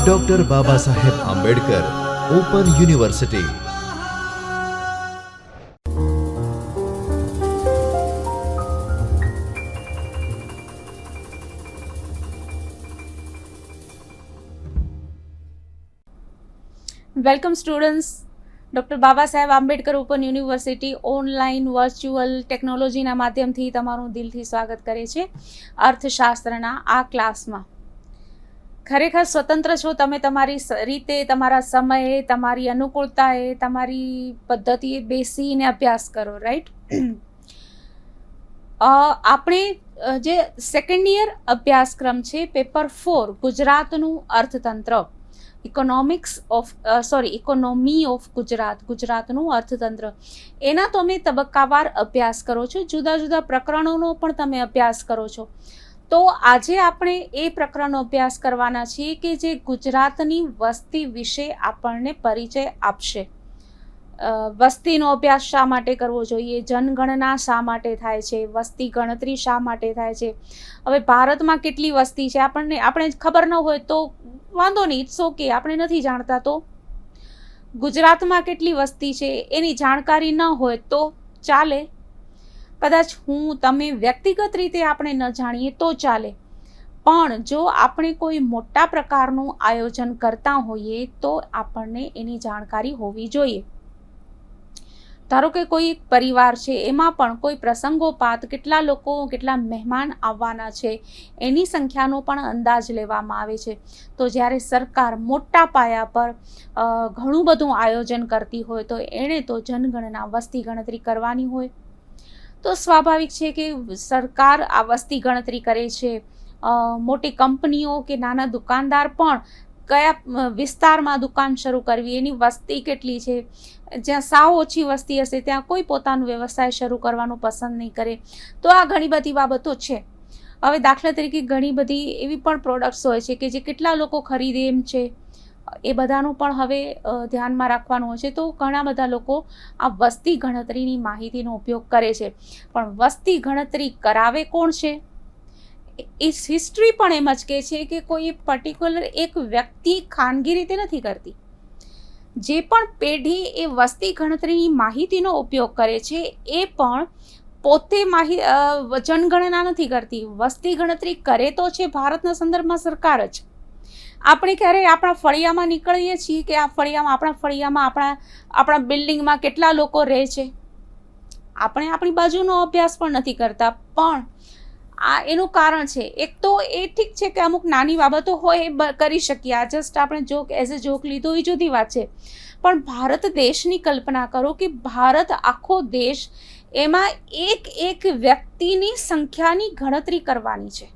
Doctor Baba Saheb Ambedkar open university. Welcome students. Doctor Baba Saheb Ambedkar open university online virtual ટેકનોલોજીના માધ્યમથી તમારું દિલથી સ્વાગત કરે છે અર્થશાસ્ત્રના આ ક્લાસમાં. ખરેખર સ્વતંત્ર છો તમે, તમારી રીતે, તમારા સમયે, તમારી અનુકૂળતાએ, તમારી પદ્ધતિએ બેસીને અભ્યાસ કરો, રાઈટ? આપણે જે સેકન્ડ યર અભ્યાસક્રમ છે પેપર 4 ગુજરાતનું અર્થતંત્ર, ઇકોનોમી ઓફ ગુજરાતનું અર્થતંત્ર, એના તમે તબક્કાવાર અભ્યાસ કરો છો. જુદા જુદા પ્રકરણોનો પણ તમે અભ્યાસ કરો છો. તો આજે આપણે એ પ્રકરણનો અભ્યાસ કરવાના છીએ કે જે ગુજરાતની વસ્તી વિશે આપણને પરિચય આપશે. વસ્તીનો અભ્યાસ શા માટે કરવો જોઈએ, જનગણના શા માટે થાય છે, વસ્તી ગણતરી શા માટે થાય છે. હવે ભારતમાં કેટલી વસ્તી છે આપણે ખબર ન હોય તો વાંધો નહીં, ઇટ્સ ઓકે, આપણે નથી જાણતા તો. ગુજરાતમાં કેટલી વસ્તી છે એની જાણકારી ન હોય તો ચાલે. કદાચ તમે વ્યક્તિગત રીતે આપણે ન જાણીએ તો ચાલે, પણ જો આપણે કોઈ મોટા પ્રકારનું આયોજન કરતા હોઈએ તો આપણને એની જાણકારી હોવી જોઈએ. ધારો કે કોઈ પરિવાર છે, એમાં પણ કોઈ પ્રસંગોપાત કેટલા લોકો, કેટલા મહેમાન આવવાના છે એની સંખ્યાનો પણ અંદાજ લેવામાં આવે છે. તો જ્યારે સરકાર મોટા પાયા પર ઘણું બધું આયોજન કરતી હોય તો એણે તો જનગણના, વસ્તી ગણતરી કરવાની હોય. તો સ્વાભાવિક છે કે સરકાર આ વસ્તી ગણતરી કરે છે. મોટી કંપનીઓ કે નાના દુકાનદાર પણ કયા વિસ્તારમાં દુકાન શરૂ કરવી, એની વસ્તી કેટલી છે, જ્યાં સાવ ઓછી વસ્તી હશે ત્યાં કોઈ પોતાનો વ્યવસાય શરૂ કરવાનું પસંદ નહીં કરે. તો આ ઘણી બધી બાબતો છે. હવે દાખલા તરીકે ઘણી બધી એવી પણ પ્રોડક્ટ્સ હોય છે કે જે કેટલા લોકો ખરીદે એમ છે, એ બધાનું પણ હવે ધ્યાનમાં રાખવાનું હોય છે. તો ઘણા બધા લોકો આ વસ્તી ગણતરીની માહિતીનો ઉપયોગ કરે છે, પણ વસ્તી ગણતરી કરાવે કોણ છે? હિસ્ટ્રી પણ એમ જ કહે છે કે કોઈ પર્ટિક્યુલર એક વ્યક્તિ ખાનગી રીતે નથી કરતી. જે પણ પેઢી એ વસ્તી ગણતરીની માહિતીનો ઉપયોગ કરે છે એ પણ પોતે જનગણના નથી કરતી. વસ્તી ગણતરી કરે તો છે ભારતના સંદર્ભમાં સરકાર જ. આપણે ક્યારેય આપણા ફળિયામાં નીકળીએ છીએ કે આપણા ફળિયામાં બિલ્ડિંગમાં કેટલા લોકો રહે છે, આપણે આપણી બાજુનો અભ્યાસ પણ નથી કરતા. પણ આ એનું કારણ છે. એક તો એ ઠીક છે કે અમુક નાની બાબતો હોય એ કરી શકીએ, આ જસ્ટ આપણે એઝ અ જોક લીધો એ જુદી વાત છે. પણ ભારત દેશની કલ્પના કરો કે ભારત આખો દેશ, એમાં એક વ્યક્તિની સંખ્યાની ગણતરી કરવાની છે.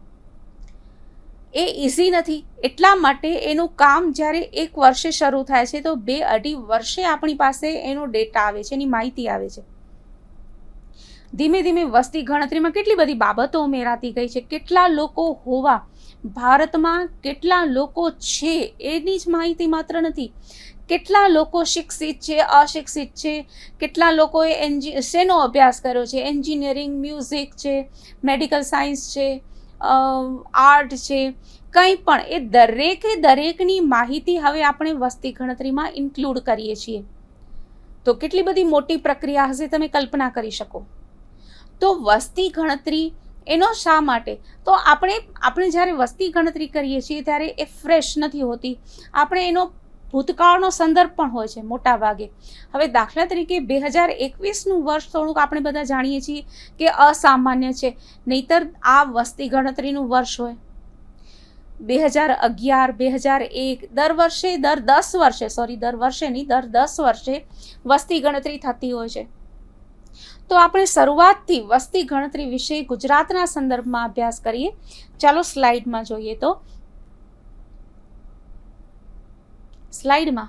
એ ઇઝી નથી. એટલા માટે એનું કામ જ્યારે એક વર્ષે શરૂ થાય છે તો 2-2.5 વર્ષે આપણી પાસે એનો ડેટા આવે છે, એની માહિતી આવે છે. ધીમે ધીમે વસ્તી ગણતરીમાં કેટલી બધી બાબતો ઉમેરાતી ગઈ છે. કેટલા લોકો હોવા, ભારતમાં કેટલા લોકો છે એની જ માહિતી માત્ર નથી. કેટલા લોકો શિક્ષિત છે, અશિક્ષિત છે, કેટલા લોકોએ શેનો અભ્યાસ કર્યો છે, એન્જિનિયરિંગ, મ્યુઝિક છે, મેડિકલ સાયન્સ છે, આર્ટ છે, કંઈ પણ, એ દરેકની માહિતી હવે આપણે વસ્તી ગણતરીમાં ઇન્ક્લુડ કરીએ છીએ. તો કેટલી બધી મોટી પ્રક્રિયા હશે તમે કલ્પના કરી શકો. તો વસ્તી ગણતરી એનો શા માટે? તો આપણે જ્યારે વસ્તી ગણતરી કરીએ છીએ ત્યારે એ ફ્રેશ નથી હોતી. આપણે એનો ભૂતકાળનો સંદર્ભ પણ હોય છે મોટા ભાગે. હવે દાખલા તરીકે 2021નું વર્ષ થોડુંક આપણે બધા જાણીએ છીએ કે અસામાન્ય છે, નહીતર આ વસ્તી ગણતરીનું વર્ષ હોય. 2011, 2001 દર દસ વર્ષે વસ્તી ગણતરી થતી હોય છે. તો આપણે શરૂઆતથી વસ્તી ગણતરી વિશે ગુજરાતના સંદર્ભમાં અભ્યાસ કરીએ. ચાલો સ્લાઇડમાં જોઈએ. તો સ્લાઇડમાં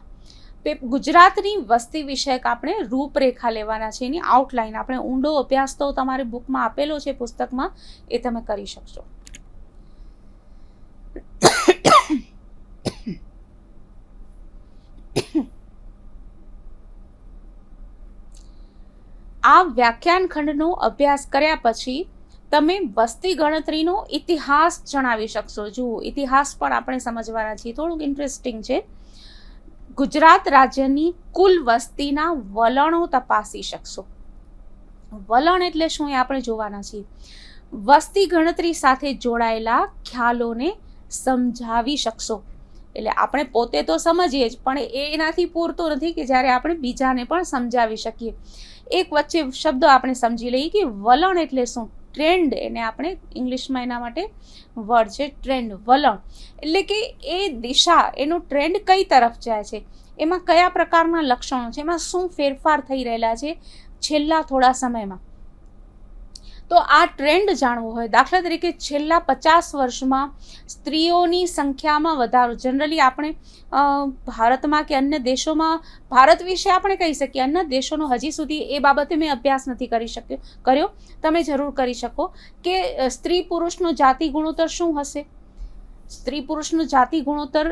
ગુજરાતની વસ્તી વિષયક આપણે રૂપરેખા લેવાના છે, એની આઉટલાઈન. આપણે ઊંડો અભ્યાસ તો તમારી બુકમાં આપેલો છે, પુસ્તકમાં, એ તમે કરી શકશો. આ વ્યાખ્યાન ખંડનો અભ્યાસ કર્યા પછી તમે વસ્તી ગણતરીનો ઇતિહાસ જણાવી શકશો. જુઓ, ઇતિહાસ પણ આપણે સમજવાના છીએ, થોડુંક ઇન્ટરેસ્ટિંગ છે. ગુજરાત રાજ્યની કુલ વસ્તીના વલણો તપાસી શકશો. વલણ એટલે શું એ આપણે જોવાના છીએ. વસ્તી ગણતરી સાથે જોડાયેલા ખ્યાલોને સમજાવી શકશો. એટલે આપણે પોતે તો સમજીએ જ, પણ એનાથી પૂરતું નથી કે જ્યારે આપણે બીજાને પણ સમજાવી શકીએ. એક વચ્ચે શબ્દ આપણે સમજી લઈએ કે વલણ એટલે શું. ટ્રેન્ડ, એને આપણે ઇંગ્લિશમાં એના માટે વર્ડ છે ટ્રેન્ડ. વલણ એટલે કે એ દિશા, એનો ટ્રેન્ડ કઈ તરફ જાય છે, એમાં કયા પ્રકારના લક્ષણો છે, એમાં શું ફેરફાર થઈ રહેલા છે છેલ્લા થોડા સમયમાં. તો આ ટ્રેન્ડ જાણવો હોય, દાખલા તરીકે છેલ્લા 50 વર્ષમાં સ્ત્રીઓની સંખ્યામાં વધારો, જનરલી આપણે ભારતમાં કે અન્ય દેશોમાં, ભારત વિશે આપણે કહી શકીએ, અન્ય દેશોનો હજી સુધી એ બાબતે મેં અભ્યાસ નથી કર્યો, તમે જરૂર કરી શકો કે સ્ત્રી પુરુષનો જાતિ ગુણોત્તર શું હશે. સ્ત્રી પુરુષનો જાતિ ગુણોત્તર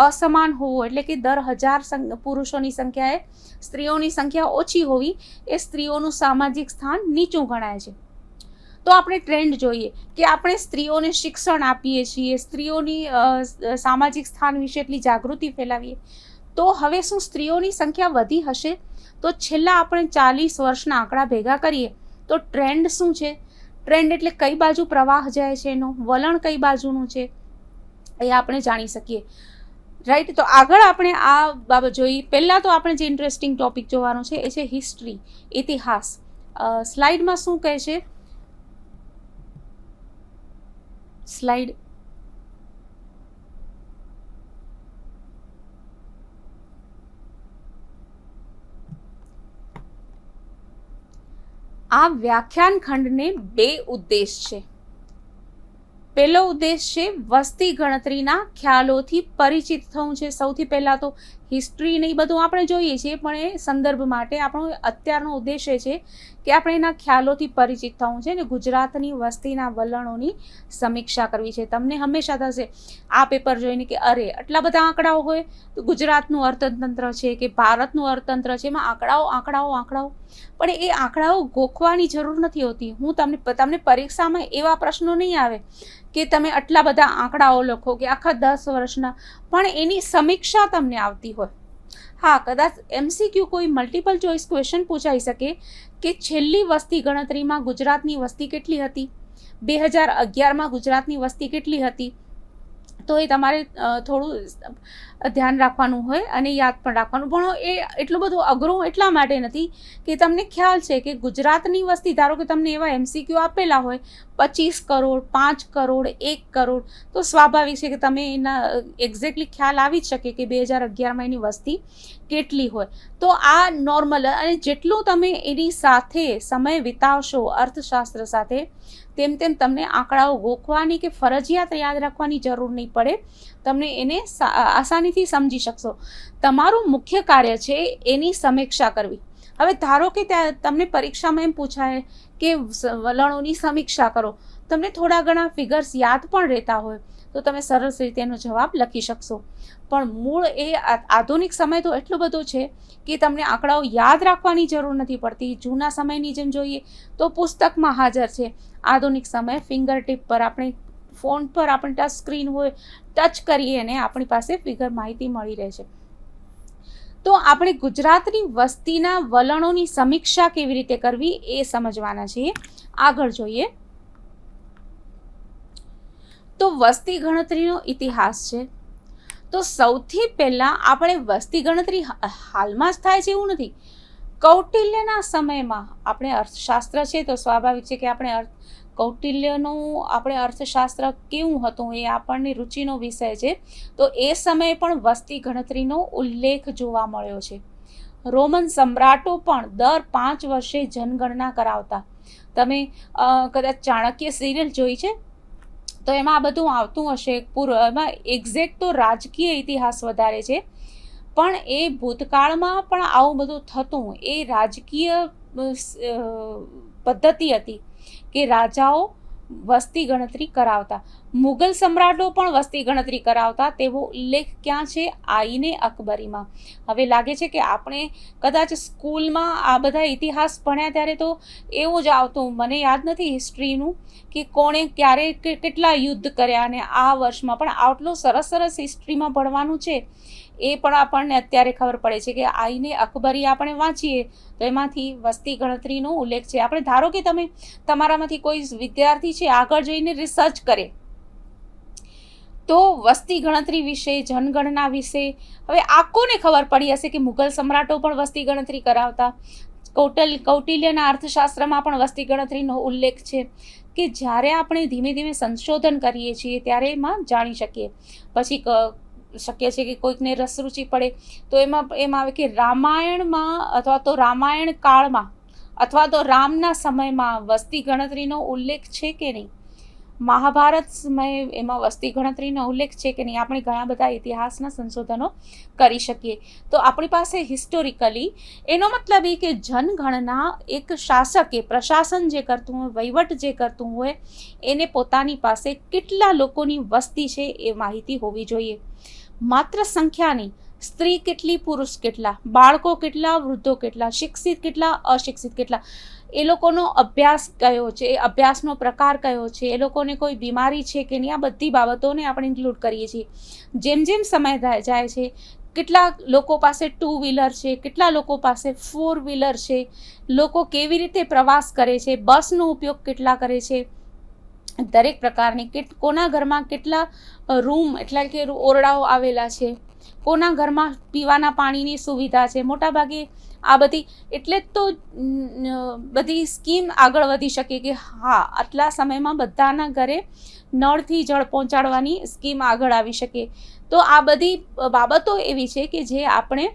અસમાન હોવો, એટલે કે દર 1000 પુરુષોની સંખ્યાએ સ્ત્રીઓની સંખ્યા ઓછી હોવી, એ સ્ત્રીઓનું સામાજિક સ્થાન નીચું ગણાય છે. તો આપણે ટ્રેન્ડ જોઈએ કે આપણે સ્ત્રીઓને શિક્ષણ આપીએ છીએ, સ્ત્રીઓની સામાજિક સ્થાન વિશે એટલી જાગૃતિ ફેલાવીએ, તો હવે શું સ્ત્રીઓની સંખ્યા વધી હશે. તો છેલ્લા આપણે 40 વર્ષના આંકડા ભેગા કરીએ તો ટ્રેન્ડ શું છે, ટ્રેન્ડ એટલે કઈ બાજુ પ્રવાહ જાય છે, એનો વલણ કઈ બાજુનું છે, એ આપણે જાણી શકીએ. રાઈટ. તો આગળ આપણે આ બાબત જોઈ. પહેલાં તો આપણે જે ઇન્ટરેસ્ટિંગ ટોપિક જોવાનો છે એ છે હિસ્ટ્રી, ઇતિહાસ. સ્લાઇડમાં શું કહે છે, સ્લાઇડ આ વ્યાખ્યાન ખંડને 2 ઉદ્દેશ છે. પહેલો ઉદ્દેશ છે વસ્તી ગણતરીના ખ્યાલોથી પરિચિત થવું છે. સૌથી પહેલાં તો હિસ્ટ્રી ને એ બધું આપણે જોઈએ છીએ, પણ એ સંદર્ભ માટે આપણો અત્યારનો ઉદ્દેશ્ય છે કે આપણે એના ખ્યાલોથી પરિચિત થવું છે ને ગુજરાતની વસ્તીના વલણોની સમીક્ષા કરવી છે. તમને હંમેશા થશે આ પેપર જોઈને કે અરે આટલા બધા આંકડાઓ હોય, તો ગુજરાતનું અર્થતંત્ર છે કે ભારતનું અર્થતંત્ર છે, એમાં આંકડાઓ, પણ એ આંકડાઓ ગોખવાની જરૂર નથી હોતી. હું તમને પરીક્ષામાં એવા પ્રશ્નો નહીં આવે કે તમે આટલા બધા આંકડાઓ લખો કે આખા 10 વર્ષના, પણ એની સમીક્ષા તમને આવતી હોય. હા, કદાચ MCQ કોઈ મલ્ટિપલ ચોઇસ ક્વેશ્ચન પૂછાઈ શકે કે છેલ્લી વસ્તી ગણતરીમાં ગુજરાતની વસ્તી કેટલી હતી, 2011માં ગુજરાતની વસ્તી કેટલી હતી. તો એ તમારે થોડું ધ્યાન રાખવાનું હોય અને યાદ પણ રાખવાનું. પણ એ એટલું બધું અઘરું એટલા માટે નથી કે તમને ખ્યાલ છે કે ગુજરાતની વસ્તી, ધારો કે તમને એવા MCQ આપેલા હોય 25 કરોડ, 5 કરોડ, 1 કરોડ, તો સ્વાભાવિક છે કે તમે એના એક્ઝેક્ટલી ખ્યાલ આવી જ શકે કે 2011માં એની વસ્તી કેટલી હોય. તો આ નોર્મલ, અને જેટલું તમે એની સાથે સમય વિતાવશો અર્થશાસ્ત્ર સાથે, તેમ તમને આંકડાઓ ગોખવાની કે ફરજિયાત યાદ રાખવાની જરૂર નહીં પડે. તમને એને આસાનીથી સમજી શકશો. તમારું મુખ્ય કાર્ય છે એની સમીક્ષા કરવી. હવે ધારો કે તમને પરીક્ષામાં એમ પૂછાય કે વલણોની સમીક્ષા કરો, તમને થોડા ઘણા ફિગર્સ યાદ પણ રહેતા હોય, તો તમે સરસ રીતે એનો જવાબ લખી શકશો. પણ મૂળ એ આધુનિક સમય તો એટલો બધો છે કે તમને આંકડાઓ યાદ રાખવાની જરૂર નથી પડતી. જૂના સમયની જેમ જોઈએ તો પુસ્તકમાં હાજર છે. આધુનિક સમય ફિંગર ટીપ પર, આપણે ફોન પર આપણે ટચ સ્ક્રીન હોય, ટચ કરીએ અને આપણી પાસે ફિગર માહિતી મળી રહે છે. તો આપણે ગુજરાતની વસ્તીના વલણોની સમીક્ષા કેવી રીતે કરવી એ સમજવાના છીએ. આગળ જોઈએ તો વસ્તી ગણતરીનો ઇતિહાસ છે. તો સૌથી પહેલાં આપણે વસ્તી ગણતરી હાલમાં જ થાય છે એવું નથી. કૌટિલ્યના સમયમાં, આપણે અર્થશાસ્ત્ર છે તો સ્વાભાવિક છે કે આપણે કૌટિલ્યનું આપણે અર્થશાસ્ત્ર કેવું હતું એ આપણને રુચિનો વિષય છે. તો એ સમયે પણ વસ્તી ગણતરીનો ઉલ્લેખ જોવા મળ્યો છે. રોમન સમ્રાટો પણ દર 5 વર્ષે જનગણના કરાવતા. તમે કદાચ ચાણક્ય સિરિયલ જોઈ છે તો એમાં આ બધું આવતું હશે. એમાં એક્ઝેક્ટ તો રાજકીય ઇતિહાસ વધારે છે, પણ એ ભૂતકાળમાં પણ આવું બધું થતું. એ રાજકીય પદ્ધતિ હતી કે રાજાઓ વસ્તી ગણતરી કરાવતા. મુગલ સમ્રાટો પણ વસ્તી ગણતરી કરાવતા તેવો ઉલ્લેખ ક્યાં છે? આઈને અકબરીમાં. હવે લાગે છે કે આપણે કદાચ સ્કૂલમાં આ બધા ઇતિહાસ ભણ્યા ત્યારે તો એવું જ આવતું, મને યાદ નથી હિસ્ટ્રીનું કે કોણે ક્યારે કેટલા યુદ્ધ કર્યા, અને આ વર્ષમાં પણ આટલું સરસ સરસ હિસ્ટ્રીમાં ભણવાનું છે એ પણ આપણને અત્યારે ખબર પડે છે કે આઈને અકબરી આપણે વાંચીએ તો એમાંથી વસ્તી ગણતરીનો ઉલ્લેખ છે. આપણે ધારો કે તમે તમારામાંથી કોઈ વિદ્યાર્થી છે આગળ જઈને રિસર્ચ કરે તો વસ્તી ગણતરી વિશે, જનગણના વિશે, હવે આ કોને ખબર પડી હશે કે મુગલ સમ્રાટો પણ વસ્તી ગણતરી કરાવતા, કૌટિલ્યના અર્થશાસ્ત્રમાં પણ વસ્તી ગણતરીનો ઉલ્લેખ છે, કે જ્યારે આપણે ધીમે ધીમે સંશોધન કરીએ છીએ ત્યારે એમાં જાણી શકીએ. પછી શક્ય છે કે કોઈકને રસરૂચિ પડે તો એમ આવે કે રામાયણમાં અથવા તો રામાયણ કાળમાં અથવા તો રામના સમયમાં વસ્તી ગણતરીનો ઉલ્લેખ છે કે નહીં, મહાભારત સમયે એમાં વસ્તી ગણતરીનો ઉલ્લેખ છે કે નહીં. આપણે ઘણા બધા ઇતિહાસના સંશોધનો કરી શકીએ. તો આપણી પાસે હિસ્ટોરિકલી એનો મતલબ એ કે જનગણના એક શાસક, એ પ્રશાસન જે કરતું હોય, વહીવટ જે કરતું હોય, એને પોતાની પાસે કેટલા લોકોની વસ્તી છે એ માહિતી હોવી જોઈએ. માત્ર સંખ્યા નહીં, સ્ત્રી કેટલી, પુરુષ કેટલા, બાળકો કેટલા, વૃદ્ધો કેટલા, શિક્ષિત કેટલા, અશિક્ષિત કેટલા, એ લોકોનો અભ્યાસ કયો છે, અભ્યાસનો પ્રકાર કયો છે, એ લોકોને કોઈ બીમારી છે કે નહીં, આ બધી બાબતોને આપણે ઇન્ક્લુડ કરીએ છીએ. જેમ જેમ સમય જાય છે, કેટલા લોકો પાસે 2 વ્હીલર છે, કેટલા લોકો પાસે 4 વ્હીલર છે, લોકો કેવી રીતે પ્રવાસ કરે છે, બસનો ઉપયોગ કેટલા કરે છે, દરેક પ્રકારની કોના ઘરમાં કેટલા રૂમ એટલે કે ઓરડાઓ આવેલા છે, કોના ઘરમાં પીવાના પાણીની સુવિધા છે. મોટાભાગે આ બધી એટલે જ તો બધી સ્કીમ આગળ વધી શકે કે હા આટલા સમયમાં બધાના ઘરે નળથી જળ પહોંચાડવાની સ્કીમ આગળ આવી શકે. તો આ બધી બાબતો એવી છે કે જે આપણે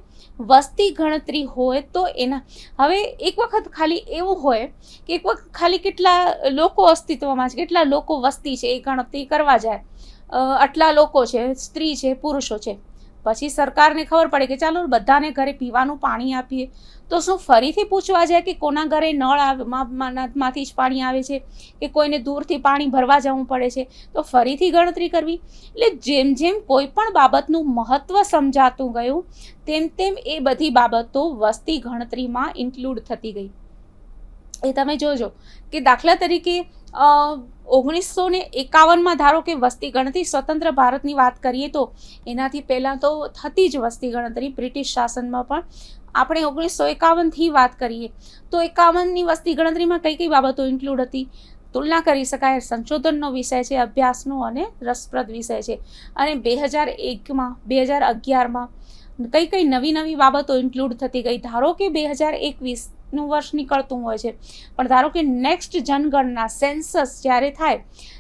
વસ્તી ગણતરી હોય તો એના, હવે એક વખત ખાલી એવું હોય કે એક વખત ખાલી કેટલા લોકો અસ્તિત્વમાં છે, કેટલા લોકો વસ્તી છે એ ગણતરી કરવા જાય, આટલા લોકો છે, સ્ત્રી છે, પુરુષો છે, પછી સરકારને ખબર પડે કે ચાલો બધાને ઘરે પીવાનું પાણી આપીએ, તો શું ફરીથી પૂછવા જાય કે કોના ઘરે નળ માંથી જ પાણી આવે છે કે કોઈને દૂરથી પાણી ભરવા જવું પડે છે, તો ફરીથી ગણતરી કરવી. એટલે જેમ જેમ કોઈ પણ બાબતનું મહત્ત્વ સમજાતું ગયું તેમ તેમ એ બધી બાબતો વસ્તી ગણતરીમાં ઇન્ક્લુડ થતી ગઈ. એ તમે જોજો કે દાખલા તરીકે 1951માં ધારો કે વસ્તી ગણતરી, સ્વતંત્ર ભારતની વાત કરીએ તો એનાથી પહેલાં તો થતી જ વસ્તી ગણતરી બ્રિટિશ શાસનમાં, પણ આપણે 1951થી વાત કરીએ તો 51ની વસ્તી ગણતરીમાં કઈ કઈ બાબતો ઇન્ક્લુડ હતી, તુલના કરી શકાય. સંશોધનનો વિષય છે, અભ્યાસનો અને રસપ્રદ વિષય છે. અને 2001માં 2011માં કઈ કઈ નવી નવી બાબતો ઇન્ક્લુડ થતી ગઈ. ધારો કે 2021નું વર્ષ નીકળતું હોય છે, પણ ધારો કે નેક્સ્ટ જનગણના સેન્સસ જ્યારે થાય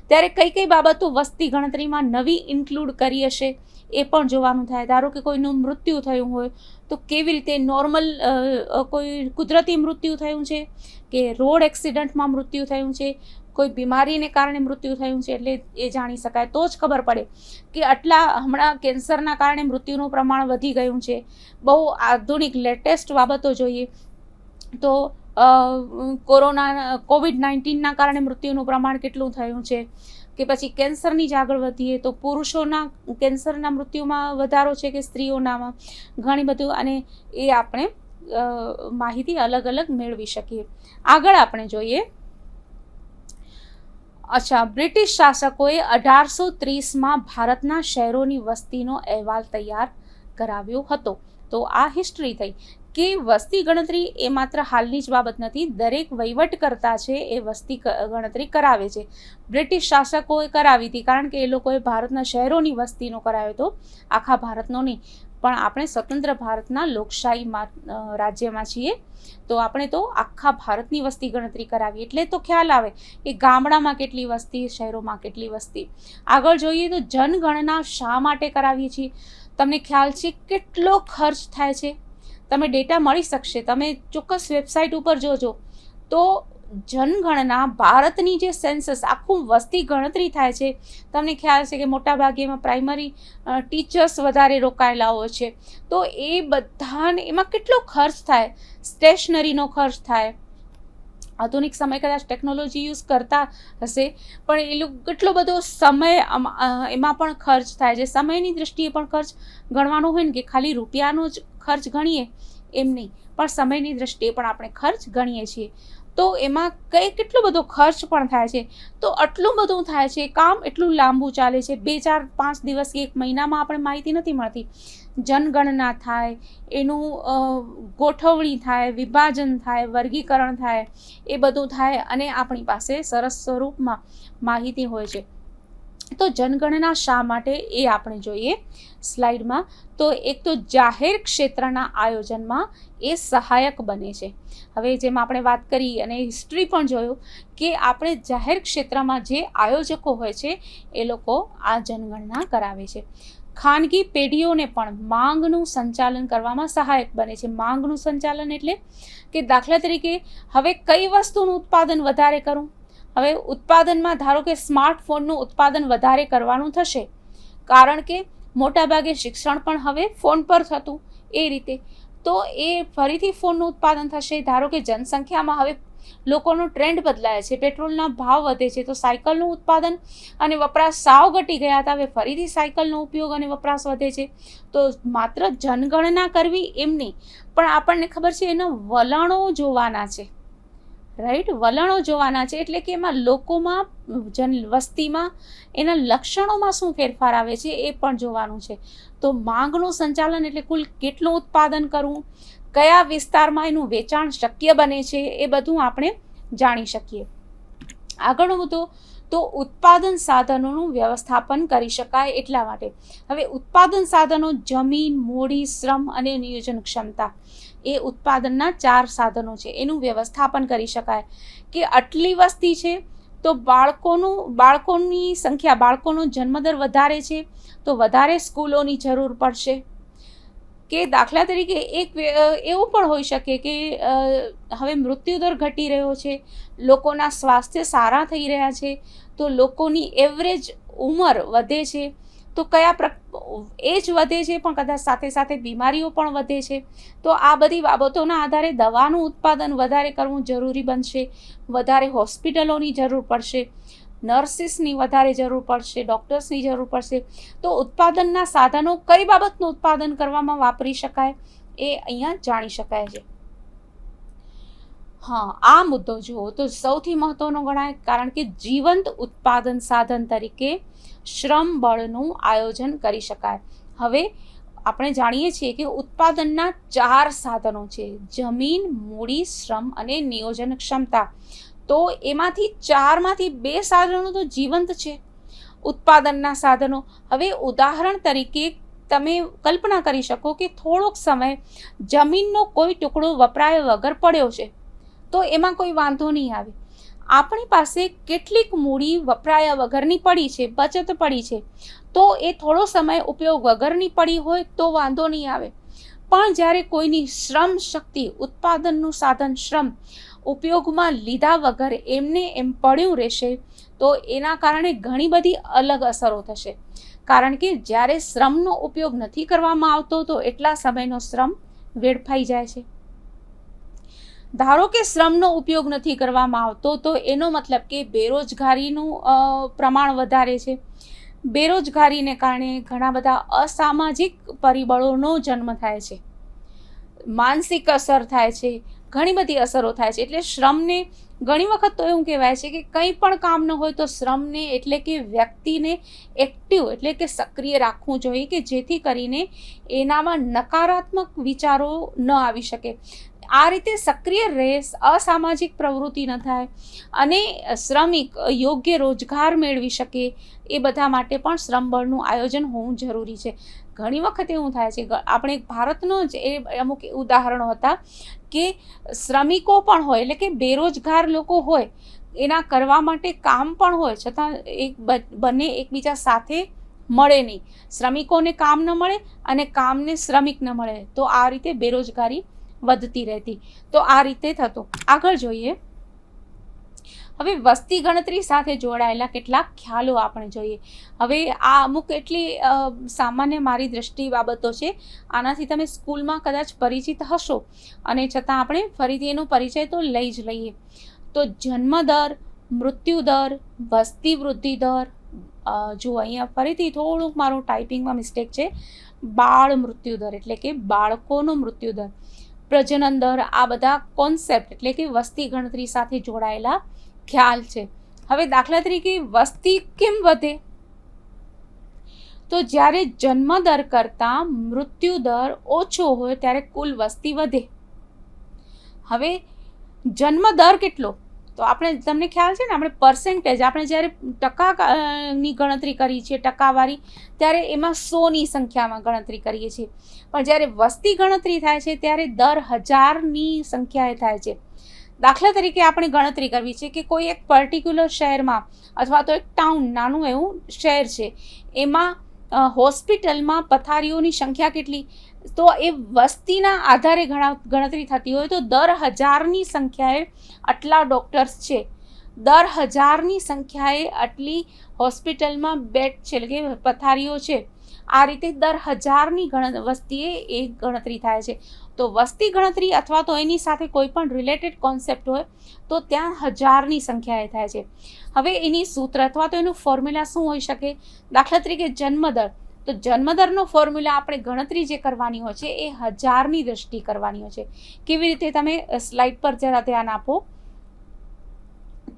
ત્યારે કઈ કઈ બાબતો વસ્તી ગણતરીમાં નવી ઇન્ક્લુડ કરી હશે એ પણ જોવાનું થાય. ધારો કે કોઈનું મૃત્યુ થયું હોય તો કેવી રીતે નોર્મલ કોઈ કુદરતી મૃત્યુ થયું છે કે રોડ એક્સિડન્ટમાં મૃત્યુ થયું છે, કોઈ બીમારીને કારણે મૃત્યુ થયું છે, એટલે એ જાણી શકાય. તો જ ખબર પડે કે આટલા હમણાં કેન્સરના કારણે મૃત્યુનું પ્રમાણ વધી ગયું છે. બહુ આધુનિક લેટેસ્ટ બાબતો જોઈએ તો કોવિડ-19ના કારણે મૃત્યુનું પ્રમાણ કેટલું થયું છે, કે પછી કેન્સરની જ આગળ વધીએ તો પુરુષોના કેન્સરના મૃત્યુમાં વધારો છે કે સ્ત્રીઓનામાં, ઘણી બધું, અને એ આપણે માહિતી અલગ અલગ મેળવી શકીએ. આગળ આપણે જોઈએ. અચ્છા, બ્રિટિશ શાસકોએ 1830માં ભારતના શહેરોની વસ્તીનો અહેવાલ તૈયાર કરાવ્યો હતો. તો આ હિસ્ટ્રી થઈ કે વસ્તી ગણતરી એ માત્ર હાલની જ બાબત નથી, દરેક વહીવટકર્તા છે એ વસ્તી ગણતરી કરાવે છે. બ્રિટિશ શાસકોએ કરાવી હતી કારણ કે એ લોકોએ ભારતના શહેરોની વસ્તીનો કરાવ્યો હતો, આખા ભારતનો નહીં. પણ આપણે સ્વતંત્ર ભારતના લોકશાહી રાજ્યમાં છીએ તો આપણે તો આખા ભારતની વસ્તી ગણતરી કરાવી, એટલે તો ખ્યાલ આવે કે ગામડામાં કેટલી વસ્તી, શહેરોમાં કેટલી વસ્તી. આગળ જોઈએ તો જનગણના શા માટે કરાવીએ છીએ, તમને ખ્યાલ છે કેટલો ખર્ચ થાય છે, તમે ડેટા મળી શકશે, તમે ચોક્કસ વેબસાઇટ ઉપર જોજો તો જનગણના ભારતની જે સેન્સસ આખું વસ્તી ગણતરી થાય છે, તમને ખ્યાલ છે કે મોટાભાગે એમાં પ્રાઇમરી ટીચર્સ વધારે રોકાયેલા હોય છે, તો એ બધાને એમાં કેટલો ખર્ચ થાય, સ્ટેશનરીનો ખર્ચ થાય, આધુનિક સમય કદાચ ટેકનોલોજી યુઝ કરતા હશે, પણ એ લોકો કેટલો બધો સમય એમાં પણ ખર્ચ થાય છે. સમયની દૃષ્ટિએ પણ ખર્ચ ગણવાનો હોય ને કે ખાલી રૂપિયાનો જ ખર્ચ ગણીએ એમ નહીં, પણ સમયની દૃષ્ટિએ પણ આપણે ખર્ચ ગણીએ છીએ. તો એમાં કેટલો બધો ખર્ચ પણ થાય છે. તો આટલું બધું થાય છે, કામ એટલું લાંબુ ચાલે છે, 2, 4, 5 દિવસ કે 1 મહિનામાં આપણે માહિતી નથી મળતી. જનગણના થાય, એનું ગોઠવણી થાય, વિભાજન થાય, વર્ગીકરણ થાય, એ બધું થાય અને આપણી પાસે સરસ સ્વરૂપમાં માહિતી હોય છે. તો જનગણના શા માટે એ આપણે જોઈએ સ્લાઇડમાં. તો એક તો જાહેર ક્ષેત્રના આયોજનમાં એ સહાયક બને છે. હવે જેમ આપણે વાત કરી અને હિસ્ટ્રી પણ જોયું કે આપણે જાહેર ક્ષેત્રમાં જે આયોજકો હોય છે એ લોકો આ જનગણના કરાવે છે. ખાનગી પેઢીઓને પણ માંગનું સંચાલન કરવામાં સહાયક બને છે. માંગનું સંચાલન એટલે કે દાખલા તરીકે હવે કઈ વસ્તુનું ઉત્પાદન વધારે કરવું. હવે ઉત્પાદનમાં ધારો કે સ્માર્ટફોનનું ઉત્પાદન વધારે કરવાનું થશે, કારણ કે મોટાભાગે શિક્ષણ પણ હવે ફોન પર થતું એ રીતે. તો એ ફરીથી ફોનનું ઉત્પાદન થશે. ધારો કે જનસંખ્યામાં હવે લોકોનો ટ્રેન્ડ બદલાય છે, પેટ્રોલના ભાવ વધે છે, તો સાયકલનું ઉત્પાદન અને વપરાશ સાવ ઘટી ગયા હતા. હવે ફરીથી સાયકલનો ઉપયોગ અને વપરાશ વધે છે. તો માત્ર જનગણના કરવી એમ નહીં, પણ આપણને ખબર છે એના વલણો જોવાના છે, રાઈટ. વલણો જોવાના છે એટલે કે એમાં લોકોમાં, વસ્તીમાં એના લક્ષણોમાં શું ફેરફાર આવે છે એ પણ જોવાનું છે. તો માંગનું સંચાલન એટલે કુલ કેટલું ઉત્પાદન કરવું, કયા વિસ્તારમાં એનું વેચાણ શક્ય બને છે, એ બધું આપણે જાણી શકીએ. આગળનો મુદ્દો તો ઉત્પાદન સાધનોનું વ્યવસ્થાપન કરી શકાય એટલા માટે. હવે ઉત્પાદન સાધનો જમીન, મૂડી, શ્રમ અને નિયોજન ક્ષમતા એ ઉત્પાદનના 4 સાધનો છે. એનું વ્યવસ્થાપન કરી શકાય કે આટલી વસ્તી છે તો બાળકોની સંખ્યા, બાળકોનો જન્મદર વધારે છે તો વધારે સ્કૂલોની જરૂર પડશે. કે દાખલા તરીકે એક એવું પણ હોઈ શકે કે હવે મૃત્યુદર ઘટી રહ્યો છે, લોકોના સ્વાસ્થ્ય સારા થઈ રહ્યા છે, તો લોકોની એવરેજ ઉંમર વધે છે, તો એજ વધે છે પણ કદાચ સાથે સાથે બીમારીઓ પણ વધે છે. તો આ બધી બાબતોના આધારે દવાનું ઉત્પાદન વધારે કરવું જરૂરી બનશે. વધારે હોસ્પિટલોની જરૂર પડશે, નર્સિસની વધારે જરૂર પડશે, ડૉક્ટર્સની જરૂર પડશે. તો ઉત્પાદનના સાધનો કઈ બાબતનું ઉત્પાદન કરવામાં વાપરી શકાય એ અહીંયા જાણી શકાય છે. હા, આ મુદ્દો જુઓ તો સૌથી મહત્વનો ગણાય, કારણ કે જીવંત ઉત્પાદન સાધન તરીકે શ્રમ બળનું આયોજન કરી શકાય. હવે આપણે જાણીએ છીએ કે ઉત્પાદનના 4 સાધનો છે: જમીન, મૂડી, શ્રમ અને નિયોજન ક્ષમતા. તો એમાંથી 4માંથી 2 સાધનો તો જીવંત છે, ઉત્પાદનના સાધનો. હવે ઉદાહરણ તરીકે તમે કલ્પના કરી શકો કે થોડોક સમય જમીનનો કોઈ ટુકડો વપરાય વગર પડ્યો છે, તો એમાં કોઈ વાંધો નહીં આવે. આપણી પાસે કેટલીક મૂડી વપરાયા વગરની પડી છે, બચત પડી છે, તો એ થોડો સમય ઉપયોગ વગરની પડી હોય તો વાંધો નહીં આવે. પણ જ્યારે કોઈની શ્રમ શક્તિ, ઉત્પાદનનું સાધન શ્રમ ઉપયોગમાં લીધા વગર એમને એમ પડ્યું રહેશે, તો એના કારણે ઘણી બધી અલગ અસરો થશે. કારણ કે જ્યારે શ્રમનો ઉપયોગ નથી કરવામાં આવતો તો એટલા સમયનો શ્રમ વેડફાઈ જાય છે. ધારો કે શ્રમનો ઉપયોગ નથી કરવામાં આવતો તો એનો મતલબ કે બેરોજગારીનું પ્રમાણ વધારે છે. બેરોજગારીને કારણે ઘણા બધા અસામાજિક પરિબળોનો જન્મ થાય છે, માનસિક અસર થાય છે, ઘણી બધી અસરો થાય છે. એટલે શ્રમને ઘણી વખત તો એવું કહેવાય છે કે કંઈ પણ કામ ન હોય તો શ્રમને એટલે કે વ્યક્તિને એક્ટિવ એટલે કે સક્રિય રાખવું જોઈએ, કે જેથી કરીને એનામાં નકારાત્મક વિચારો ન આવી શકે. આ રીતે સક્રિય રહે, અસામાજિક પ્રવૃત્તિ ન થાય અને શ્રમિક યોગ્ય રોજગાર મેળવી શકે, એ બધા માટે પણ શ્રમબળનું આયોજન હોવું જરૂરી છે. ઘણી વખત એવું થાય છે, આપણે ભારતનો જ એ અમુક ઉદાહરણો હતા કે શ્રમિકો પણ હોય એટલે કે બેરોજગાર લોકો હોય, એના કરવા માટે કામ પણ હોય, છતાં બંને એકબીજા સાથે મળે નહીં. શ્રમિકોને કામ ન મળે અને કામને શ્રમિક ન મળે, તો આ રીતે બેરોજગારી વધતી રહેતી. તો આ રીતે થતું. આગળ જોઈએ. હવે વસ્તી ગણતરી સાથે જોડાયેલા કેટલાક ખ્યાલો આપણે જોઈએ. હવે આ અમુક એટલી સામાન્ય મારી દ્રષ્ટિ બાબતો છે, આનાથી તમે સ્કૂલમાં કદાચ પરિચિત હશો અને છતાં આપણે ફરીથી એનો પરિચય તો લઈ જ લઈએ. તો જન્મદર, મૃત્યુદર, વસ્તી વૃદ્ધિ દર, જો અહીંયા ફરીથી થોડુંક મારું ટાઈપિંગમાં મિસ્ટેક છે, બાળ મૃત્યુદર એટલે કે બાળકોનો મૃત્યુદર, પ્રજનન દર, આ બધા કોન્સેપ્ટ એટલે કે વસ્તી ગણતરી સાથે જોડાયેલા ખ્યાલ છે. હવે દાખલા તરીકે વસ્તી કેમ વધે? તો જ્યારે જન્મ દર કરતાં મૃત્યુ દર ઓછો હોય ત્યારે કુલ વસ્તી વધે. હવે જન્મ દર કેટલો? તો આપણે, તમને ખ્યાલ છે ને, આપણે પર્સેન્ટેજ, આપણે જ્યારે ટકાની ગણતરી કરીએ છીએ, ટકાવારી, ત્યારે એમાં 100ની સંખ્યામાં ગણતરી કરીએ છીએ. પણ જ્યારે વસ્તી ગણતરી થાય છે ત્યારે દર 1000ની સંખ્યાએ થાય છે. દાખલા તરીકે આપણે ગણતરી કરવી છે કે કોઈ એક પર્ટિક્યુલર શહેરમાં અથવા તો એક ટાઉન, નાનું એવું શહેર છે, એમાં હોસ્પિટલમાં પથારીઓની સંખ્યા કેટલી? તો એ વસ્તીના આધારે ગણતરી થતી હોય તો દર 1000ની સંખ્યાએ આટલા ડૉક્ટર્સ છે, દર 1000ની સંખ્યાએ આટલી હોસ્પિટલમાં બેડ છે એટલે કે પથારીઓ છે. આ રીતે દર 1000ની વસ્તીએ એ ગણતરી થાય છે. તો વસ્તી ગણતરી અથવા તો એની સાથે કોઈ પણ રિલેટેડ કોન્સેપ્ટ હોય તો ત્યાં 1000ની સંખ્યાએ થાય છે. હવે એની સૂત્ર અથવા તો એનું ફોર્મ્યુલા શું હોઈ શકે? દાખલા તરીકે જન્મદર, તો જન્મદરનો ફોર્મ્યુલા આપણે ગણતરી જે કરવાની હોય છે એ 1000ની દ્રષ્ટિ કરવાની હોય છે. કેવી રીતે? તમે સ્લાઇડ પર જરા ધ્યાન આપો.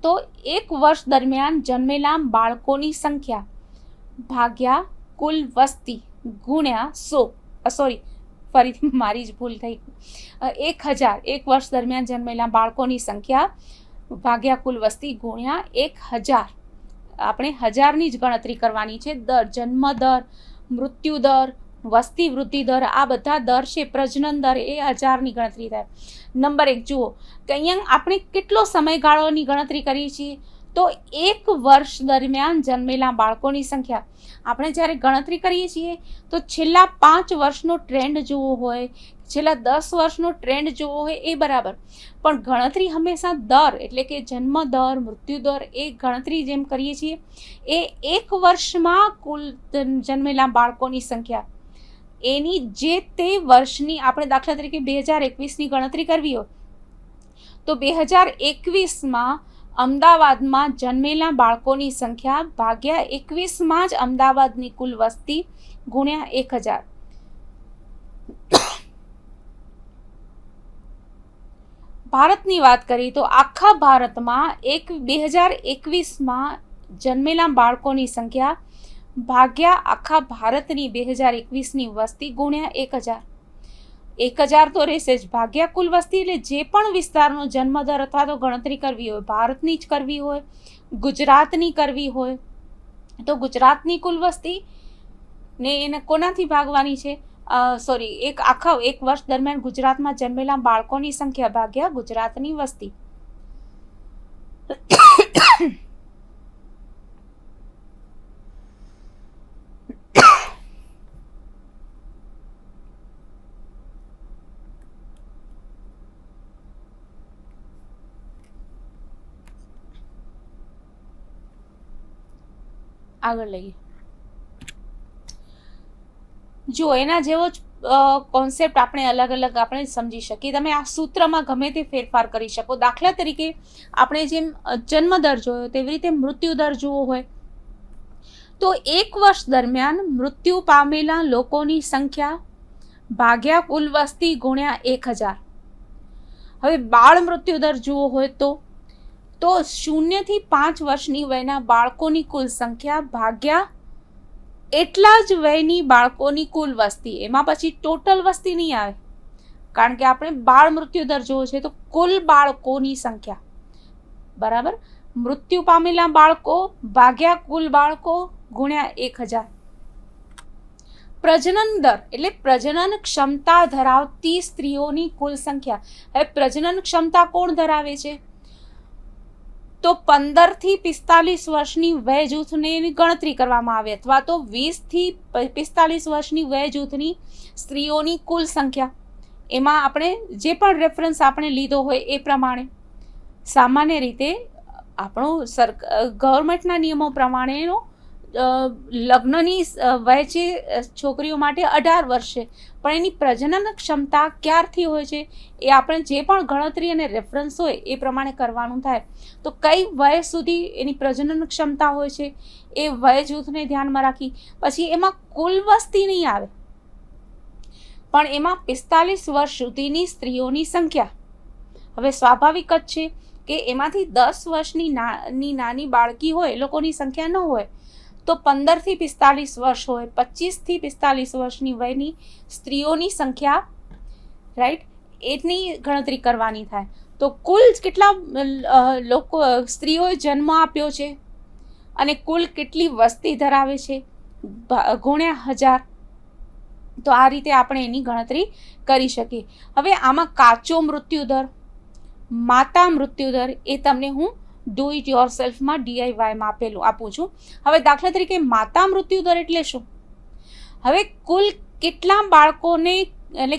તો 1 વર્ષ દરમિયાન જન્મેલા બાળકોની સંખ્યા ભાગ્યા કુલ વસ્તી ગુણ્યા 100, ફરીથી મારી જ ભૂલ થઈ, 1000, 1 વર્ષ દરમિયાન જન્મેલા બાળકોની સંખ્યા ભાગ્યા કુલ વસ્તી ગુણ્યા 1000. આપણે 1000ની જ ગણતરી કરવાની છે. દર, જન્મ દર, મૃત્યુ દર, વસ્તી વૃદ્ધિ દર, આ બધા દર છે. પ્રજનન દર, એ 1000ની ગણતરી થાય. નંબર 1 જુઓ કે અહીંયા આપણે કેટલો સમયગાળોની ગણતરી કરીએ છીએ? તો 1 વર્ષ દરમિયાન જન્મેલા બાળકોની સંખ્યા. આપણે જ્યારે ગણતરી કરીએ છીએ તો છેલ્લા 5 વર્ષનો ટ્રેન્ડ જોવો હોય, છેલ્લા 10 વર્ષનો ટ્રેન્ડ જોવો હોય એ બરાબર, પણ ગણતરી હંમેશા દર એટલે કે જન્મ દર, મૃત્યુ દર, એ ગણતરી જેમ કરીએ છીએ એ 1 વર્ષમાં કુલ જન્મેલા બાળકોની સંખ્યા, એની જે તે વર્ષની, આપણે દાખલા તરીકે 2021ની ગણતરી કરવી હોય તો 2021માં અમદાવાદમાં જન્મેલા બાળકોની સંખ્યા ભાગ્યા 21માં જ અમદાવાદની કુલ વસ્તી ગુણ્યા 1000. ભારતની વાત કરીએ તો આખા ભારતમાં 2021માં જન્મેલા બાળકોની સંખ્યા ભાગ્યા આખા ભારતની 2021ની વસ્તી ગુણ્યા 1000. 1000 તો રહેશે જ, ભાગ્યા કુલ વસ્તી, એટલે જે પણ વિસ્તારનો જન્મદર અથવા તો ગણતરી કરવી હોય, ભારતની જ કરવી હોય, ગુજરાતની કરવી હોય, તો ગુજરાતની કુલ વસ્તી ને એને કોનાથી ભાગવાની છે? આખા 1 વર્ષ દરમિયાન ગુજરાતમાં જન્મેલા બાળકોની સંખ્યા ભાગ્યા ગુજરાતની વસ્તી. આગળ લઈએ. જો એના જેવો જ કોન્સેપ્ટ આપણે અલગ અલગ આપણે સમજી શકીએ. તમે આ સૂત્રમાં ગમે તે ફેરફાર કરી શકો. દાખલા તરીકે આપણે જેમ જન્મદર જોયો તેવી રીતે મૃત્યુ દર જોવો હોય તો 1 વર્ષ દરમિયાન મૃત્યુ પામેલા લોકોની સંખ્યા ભાગ્યા કુલ વસ્તી ગુણ્યા 1000. હવે બાળ મૃત્યુ દર જોવો હોય તો 0 થી 5 વર્ષની વયના બાળકોની કુલ સંખ્યા ભાગ્યા એટલા જ વયની બાળકોની કુલ વસ્તી. એમાં પછી ટોટલ વસ્તી નહીં આવે, કારણ કે આપણે બાળ મૃત્યુ દર જોવો છે તો કુલ બાળકોની સંખ્યા બરાબર મૃત્યુ પામેલા બાળકો ભાગ્યા કુલ બાળકો ગુણ્યા 1000. પ્રજનન દર એટલે પ્રજનન ક્ષમતા ધરાવતી સ્ત્રીઓની કુલ સંખ્યા. હવે પ્રજનન ક્ષમતા કોણ ધરાવે છે? તો 15 થી 45 વર્ષની વય જૂથની ગણતરી કરવામાં આવે, અથવા તો 20 થી 45 વર્ષની વય જૂથની સ્ત્રીઓની કુલ સંખ્યા. એમાં આપણે જે પણ રેફરન્સ આપણે લીધો હોય એ પ્રમાણે સામાન્ય રીતે આપણો ગવર્મેન્ટના નિયમો પ્રમાણેનો લગ્નની વય છે છોકરીઓ માટે 18 વર્ષ છે, પણ એની પ્રજનન ક્ષમતા ક્યારથી હોય છે એ આપણે જે પણ ગણતરી અને રેફરન્સ હોય એ પ્રમાણે કરવાનું થાય. તો કઈ વય સુધી એની પ્રજનન ક્ષમતા હોય છે એ વય જૂથને ધ્યાનમાં રાખી પછી એમાં કુલ વસ્તી નહીં આવે, પણ એમાં 45 વર્ષ સુધીની સ્ત્રીઓની સંખ્યા. હવે સ્વાભાવિક જ છે કે એમાંથી 10 વર્ષની નાની બાળકી હોય, એ લોકોની સંખ્યા ન હોય, તો 15 થી 45 વર્ષ હોય, 25 થી 45 વર્ષની વયની સ્ત્રીઓની સંખ્યા, રાઈટ, એની ગણતરી કરવાની થાય. તો કુલ કેટલા સ્ત્રીઓએ જન્મ આપ્યો છે અને કુલ કેટલી વસ્તી ધરાવે છે ગુણ્યા 1000. તો આ રીતે આપણે એની ગણતરી કરી શકીએ. હવે આમાં કાચો મૃત્યુદર, માતા મૃત્યુદર એ તમને હું ડુ ઇટ યોર સેલ્ફમાં DIYમાં આપું છું. હવે દાખલા તરીકે માતા મૃત્યુદર એટલે શું? હવે કુલ કેટલા બાળકોને એટલે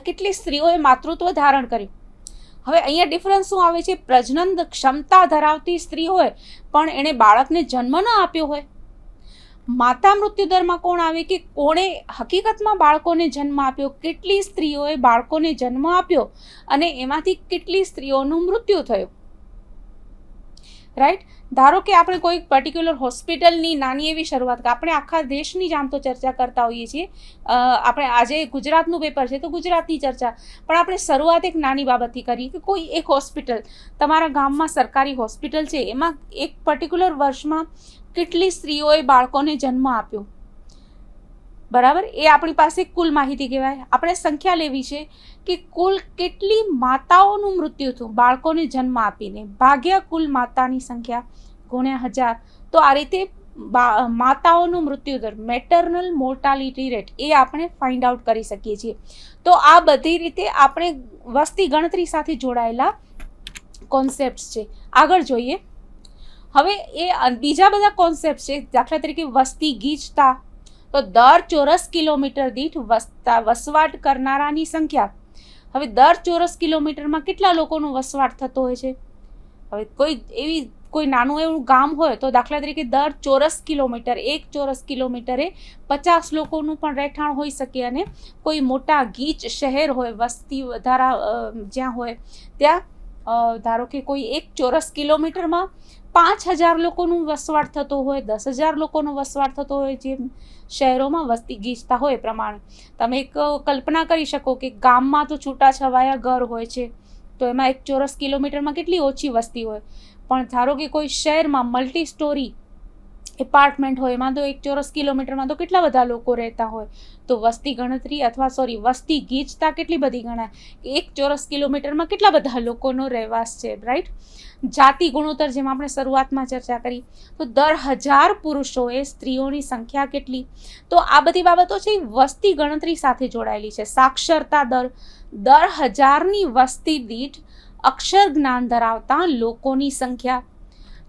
કેટલી સ્ત્રીઓએ માતૃત્વ ધારણ કર્યું. હવે અહીંયા ડિફરન્સ શું આવે છે? પ્રજનન ક્ષમતા ધરાવતી સ્ત્રી હોય પણ એણે બાળકને જન્મ ન આપ્યો હોય. માતા મૃત્યુદરમાં કોણ આવે કે કોણે હકીકતમાં બાળકોને જન્મ આપ્યો, કેટલી સ્ત્રીઓએ બાળકોને જન્મ આપ્યો અને એમાંથી કેટલી સ્ત્રીઓનું મૃત્યુ થયું. રાઈટ, ધારો કે આપણે કોઈ પર્ટિક્યુલર હોસ્પિટલની નાની એવી શરૂઆત, આપણે આખા દેશની જ આમ તો ચર્ચા કરતા હોઈએ છીએ. આપણે આજે ગુજરાતનું પેપર છે તો ગુજરાતની ચર્ચા, પણ આપણે શરૂઆત એક નાની બાબતથી કરી કે કોઈ એક હોસ્પિટલ, તમારા ગામમાં સરકારી હોસ્પિટલ છે, એમાં એક પર્ટિક્યુલર વર્ષમાં કેટલી સ્ત્રીઓએ બાળકોને જન્મ આપ્યો. બરાબર, એ આપણી પાસે કુલ માહિતી કહેવાય. આપણે સંખ્યા લેવી છે કે કુલ કેટલી માતાઓનું મૃત્યુ થયું બાળકોને જન્મ આપીને, ભાગ્યા કુલ માતાની સંખ્યા ગુણ્યા 1000. તો આ રીતે માતાઓનું મૃત્યુદર, મેટર્નલ મોર્ટાલિટી રેટ, એ આપણે ફાઇન્ડ આઉટ કરી શકીએ છીએ. તો આ બધી રીતે આપણે વસ્તી ગણતરી સાથે જોડાયેલા કોન્સેપ્ટ છે. આગળ જોઈએ. હવે એ બીજા બધા કોન્સેપ્ટ છે. દાખલા તરીકે વસ્તી ગીચતા, તો દર ચોરસ કિલોમીટર દીઠ વસવાટ કરનારાની સંખ્યા. હવે દર ચોરસ કિલોમીટરમાં કેટલા લોકોનો વસવાટ થતો હોય છે? હવે કોઈ નાનું એવું ગામ હોય તો દાખલા તરીકે દર ચોરસ કિલોમીટર, 1 ચોરસ કિલોમીટરે 50 લોકોનું પણ રહેઠાણ હોઈ શકે. અને કોઈ મોટા ગીચ શહેર હોય, વસ્તી વધારા જ્યાં હોય ત્યાં ધારો કે કોઈ 1 ચોરસ કિલોમીટરમાં 5000 લોકોનું વસવાટ થતો હોય, 10,000 લોકોનો વસવાટ થતો હોય, જે શહેરોમાં વસ્તી ગીચતા હોય પ્રમાણે. તમે એક કલ્પના કરી શકો કે ગામમાં તો છૂટાછવાયા ઘર હોય છે, તો એમાં 1 ચોરસ કિલોમીટરમાં કેટલી ઓછી વસ્તી હોય. પણ ધારો કે કોઈ શહેરમાં મલ્ટી સ્ટોરી એપાર્ટમેન્ટ હોય, એમાં તો 1 ચોરસ કિલોમીટરમાં તો કેટલા બધા લોકો રહેતા હોય. તો વસ્તી ગણતરી વસ્તી ગીચતા કેટલી બધી ગણાય, 1 ચોરસ કિલોમીટરમાં કેટલા બધા લોકોનો રહેવાસ છે. રાઈટ, જાતિ ગુણોત્તર, જેમ આપણે શરૂઆતમાં ચર્ચા કરી, તો દર 1000 પુરુષોએ સ્ત્રીઓની સંખ્યા કેટલી. તો આ બધી બાબતો છે વસ્તી ગણતરી સાથે જોડાયેલી છે. સાક્ષરતા દર, દર 1000ની વસ્તી દીઠ અક્ષર જ્ઞાન ધરાવતા લોકોની સંખ્યા.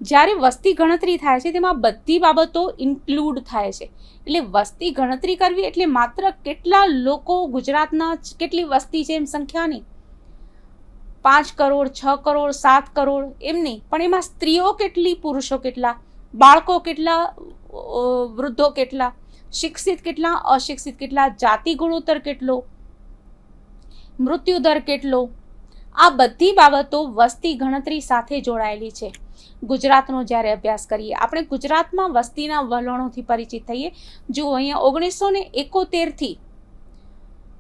જ્યારે વસ્તી ગણતરી થાય છે તેમાં બધી બાબતો ઇન્ક્લુડ થાય છે. એટલે વસ્તી ગણતરી કરવી એટલે માત્ર કેટલા લોકો ગુજરાતના કેટલી વસ્તી છે એમ સંખ્યા નહીં, 5 કરોડ 6 કરોડ 7 કરોડ એમ નહીં, પણ એમાં સ્ત્રીઓ કેટલી, પુરુષો કેટલા, બાળકો કેટલા, વૃદ્ધો કેટલા, શિક્ષિત કેટલા, અશિક્ષિત કેટલા, જાતિ ગુણોત્તર કેટલો, મૃત્યુદર કેટલો. આ બધી બાબતો વસ્તી ગણતરી સાથે જોડાયેલી છે. ગુજરાતનો જ્યારે અભ્યાસ કરીએ, આપણે ગુજરાતમાં વસ્તીના વલણોથી પરિચિત થઈએ. જો અહીંયા 1971થી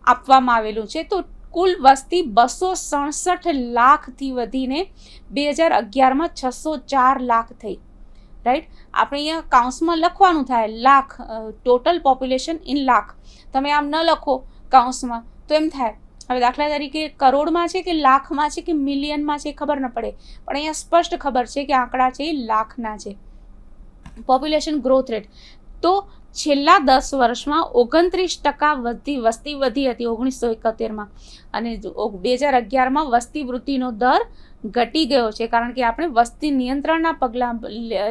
આપવામાં આવેલું છે, તો કુલ વસ્તી 267 લાખથી વધીને 2011માં 604 લાખ થઈ. રાઈટ, આપણે અહીંયા કાઉન્સમાં લખવાનું થાય lakh, total population in lakh. તમે આમ ન લખો કાઉન્સમાં તો એમ થાય હવે દાખલા તરીકે કરોડમાં છે કે લાખમાં છે કે મિલિયનમાં છે ખબર ન પડે, પણ અહીંયા સ્પષ્ટ ખબર છે કે આંકડા છે એ લાખના છે. પોપ્યુલેશન ગ્રોથ રેટ તો છેલ્લા 10 વર્ષમાં 29% વસ્તી વધી હતી 1971માં, અને 2011માં વસ્તી વૃદ્ધિનો દર ઘટી ગયો છે, કારણ કે આપણે વસ્તી નિયંત્રણના પગલાં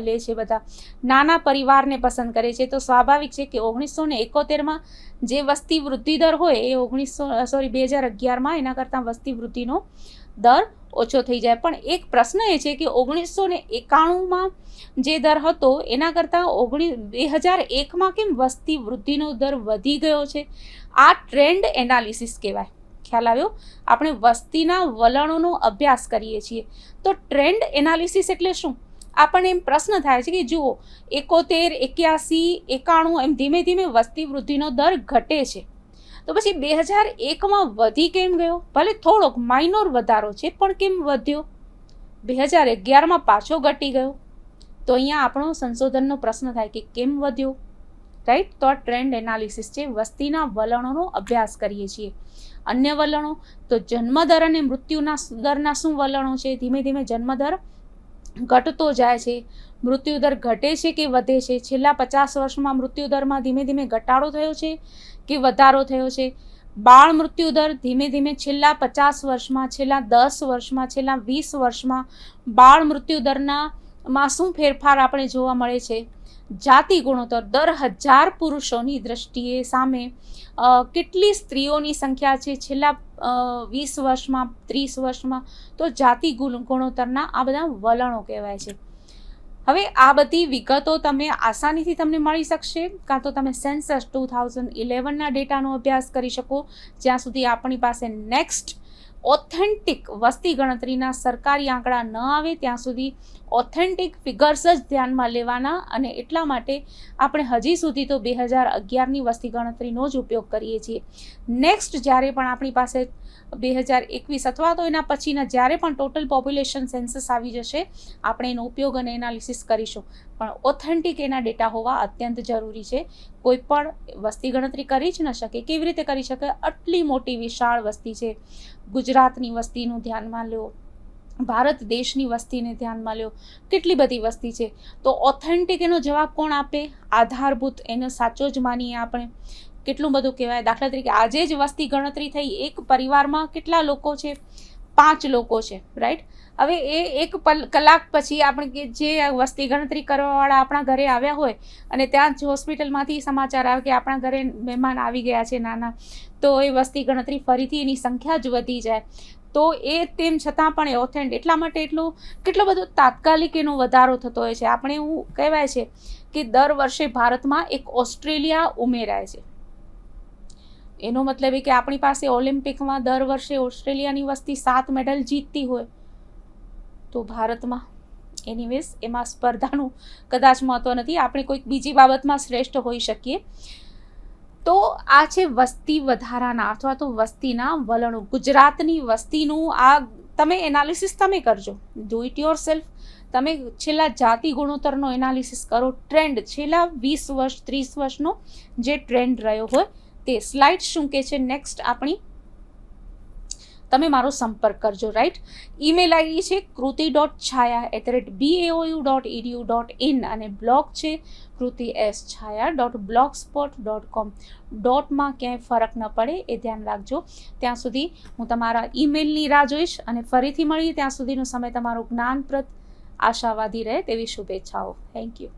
લે છે, બધા નાના પરિવારને પસંદ કરે છે. તો સ્વાભાવિક છે કે 1971માં જે વસ્તી વૃદ્ધિ દર હોય એ 2011માં એના કરતાં વસ્તી વૃદ્ધિનો દર ઓછો થઈ જાય. પણ એક પ્રશ્ન એ છે કે 1991માં જે દર હતો એના કરતાં 2001માં કેમ વસ્તી વૃદ્ધિનો દર વધી ગયો છે? આ ટ્રેન્ડ એનાલિસિસ કહેવાય. ખ્યાલ આવ્યો? આપણે વસ્તીના વલણોનો અભ્યાસ કરીએ છીએ. તો ટ્રેન્ડ એનાલિસિસ એટલે શું? આપણને એમ પ્રશ્ન થાય છે કે જુઓ 71, 81, 91 એમ ધીમે ધીમે વસ્તી વૃદ્ધિનો દર ઘટે છે. તો પછી 2001માં વધી કેમ ગયો? ભલે થોડોક માઇનોર વધારો છે, પણ કેમ વધ્યો? 2011માં પાછો ઘટી ગયો. તો અહીંયા આપણો સંશોધનનો પ્રશ્ન થાય કે કેમ વધ્યો, રાઈટ? તો આ ટ્રેન્ડ એનાલિસિસ છે. વસ્તીના વલણોનો અભ્યાસ કરીએ છીએ. અન્ય વલણો તો જન્મદર અને મૃત્યુના દરના શું વલણો છે? ધીમે ધીમે જન્મદર ઘટતો જાય છે. મૃત્યુદર ઘટે છે કે વધે છે? છેલ્લા 50 વર્ષમાં મૃત્યુદરમાં ધીમે ધીમે ઘટાડો થયો છે કે વધારો થયો છે? બાળ મૃત્યુદર ધીમે ધીમે છેલ્લા 50 વર્ષમાં, છેલ્લા 10 વર્ષમાં, છેલ્લા 20 વર્ષમાં બાળ મૃત્યુદરમાં શું ફેરફાર આપણે જોવા મળે છે? જાતિ ગુણોત્તર દર 1000 પુરુષોની દ્રષ્ટિએ સામે કેટલી સ્ત્રીઓની સંખ્યા છે છેલ્લા 20 વર્ષમાં, 30 વર્ષમાં? તો જાતિ ગુણોત્તરના આ બધા વલણો કહેવાય છે. હવે આ બધી વિગતો તમે આસાનીથી તમને મળી શકશે, કાં તો તમે સેન્સસ 2011ના ડેટાનો અભ્યાસ કરી શકો. જ્યાં સુધી આપણી પાસે નેક્સ્ટ ઓથેન્ટિક વસ્તી ગણતરીના સરકારી આંકડા ન આવે ત્યાં સુધી ઓથેન્ટિક ફિગર્સ જ ધ્યાનમાં લેવાના. અને એટલા માટે આપણે હજી સુધી તો 2011ની વસ્તી ગણતરીનો જ ઉપયોગ કરીએ છીએ. નેક્સ્ટ જ્યારે પણ આપણી પાસે 2021 અથવા તો એના પછીના જ્યારે પણ ટોટલ પોપ્યુલેશન સેન્સસ આવી જશે, આપણે એનો ઉપયોગ અને એનાલિસિસ કરીશું. પણ ઓથેન્ટિક એના ડેટા હોવા અત્યંત જરૂરી છે. કોઈ પણ વસ્તી ગણતરી કરી જ ન શકે. કેવી રીતે કરી શકે? આટલી મોટી વિશાળ વસ્તી છે. ગુજરાતની વસ્તીનું ધ્યાનમાં લો, ભારત દેશની વસ્તીને ધ્યાનમાં લો, કેટલી બધી વસ્તી છે. તો ઓથેન્ટિક એનો જવાબ કોણ આપે? આધારભૂત એનો સાચો જ માનીએ આપણે. કેટલું બધું કહેવાય. દાખલા તરીકે આજે જ વસ્તી ગણતરી થઈ, એક પરિવારમાં કેટલા લોકો છે? 5 લોકો છે, રાઈટ? હવે એ 1 કલાક પછી આપણે જે વસ્તી ગણતરી કરવાવાળા આપણા ઘરે આવ્યા હોય અને ત્યાં જ હોસ્પિટલમાંથી સમાચાર આવે કે આપણા ઘરે મહેમાન આવી ગયા છે નાના, તો એ વસ્તી ગણતરી ફરીથી એની સંખ્યા જ વધી જાય. તો એ તેમ છતાં પણ એ ઓથેન્ટ એટલા માટે કેટલો બધો તાત્કાલિક એનો વધારો થતો હોય છે. આપણે એવું કહેવાય છે કે દર વર્ષે ભારતમાં એક ઓસ્ટ્રેલિયા ઉમેરાય છે. એનો મતલબ એ કે આપણી પાસે ઓલિમ્પિકમાં દર વર્ષે ઓસ્ટ્રેલિયાની વસ્તી 7 મેડલ જીતતી હોય, તો ભારતમાં એનીવેઝ એમાં સ્પર્ધાનું કદાચ મહત્વ નથી. આપણે કોઈક બીજી બાબતમાં શ્રેષ્ઠ હોઈ શકીએ. તો આ છે વસ્તી વધારાના અથવા તો વસ્તીના વલણો. ગુજરાતની વસ્તીનું આ તમે એનાલિસિસ તમે કરજો, ડુ ઇટ યોર સેલ્ફ. તમે છેલ્લા જાતિ ગુણોત્તરનો એનાલિસિસ કરો. ટ્રેન્ડ છેલ્લા 20 વર્ષ 30 વર્ષનો જે ટ્રેન્ડ રહ્યો હોય તે. સ્લાઇડ શું કે છે નેક્સ્ટ આપણી? તમે મારો સંપર્ક કરજો, રાઈટ? ઈમેલ આઈડી છે kruti.chhaya@baou.edu.in અને બ્લોગ છે krutischhaya.blogspot.com. ડોટમાં ક્યાંય ફરક ન પડે એ ધ્યાન રાખજો. ત્યાં સુધી હું તમારા ઈમેલની રાહ જોઈશ અને ફરીથી મળીએ. ત્યાં સુધીનો સમય તમારો જ્ઞાનપ્રદ આશાવાદી રહે તેવી શુભેચ્છાઓ. Thank you.